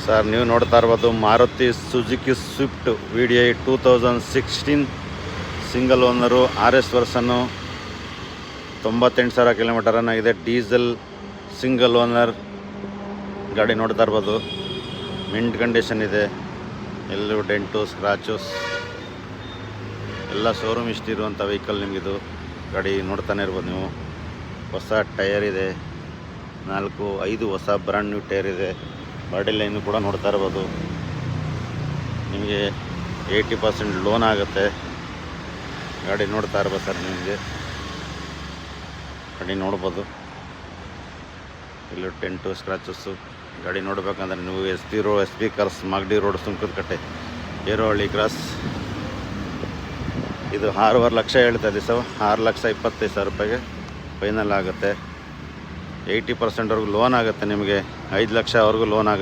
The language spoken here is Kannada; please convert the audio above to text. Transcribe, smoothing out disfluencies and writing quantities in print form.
ಸರ್ ನೀವು ನೋಡ್ತಾ ಇರ್ಬೋದು Maruti Suzuki Swift VDI 2016 single owner RS ವರ್ಷನ್ನು 98,000 kilometre run ಆಗಿದೆ. ಡೀಸೆಲ್ ಸಿಂಗಲ್ ಓನರ್ ಗಾಡಿ ನೋಡ್ತಾ ಇರ್ಬೋದು. ಮಿಂಟ್ ಕಂಡೀಷನ್ ಇದೆ, ಎಲ್ಲೂ ಡೆಂಟು ಸ್ಕ್ರಾಚಸ್ ಎಲ್ಲ ಶೋರೂಮ್ ಹಿಸ್ಟ್ರಿ ಇರುವಂಥ ವೆಹಿಕಲ್ ನಿಮಗಿದು. ಗಾಡಿ ನೋಡ್ತಾನೆ ಇರ್ಬೋದು ನೀವು. ಹೊಸ ಟೈರ್ ಇದೆ, 4-5 ಹೊಸ ಬ್ರ್ಯಾಂಡ್ ನ್ಯೂ ಟೈರ್ ಇದೆ. ಬಾಡಿ ಲೈನು ಕೂಡ ನೋಡ್ತಾ ಇರ್ಬೋದು. ನಿಮಗೆ 80% ಲೋನ್ ಆಗುತ್ತೆ. ಗಾಡಿ ನೋಡ್ತಾ ಇರ್ಬೋದು ಸರ್. ನಿಮಗೆ ಗಾಡಿ ನೋಡ್ಬೋದು, ಇಲ್ಲೂ ಟೆಂಟು ಸ್ಕ್ರಾಚಸ್ಸು. ಗಾಡಿ ನೋಡಬೇಕಂದ್ರೆ ನೀವು SP cars Magadi road Sunkadakatte Herohalli cross. ಇದು 6.5 ಲಕ್ಷ ಹೇಳ್ತಾ ಇದ್ದೀವಿ ಸರ್. 6,25,000 ರೂಪಾಯಿಗೆ ಫೈನಲ್ ಆಗುತ್ತೆ. 80% ವರೆಗೂ ಲೋನ್ ಆಗುತ್ತೆ ನಿಮಗೆ. 5 ಲಕ್ಷವರೆಗೂ ಲೋನ್ ಆಗುತ್ತೆ.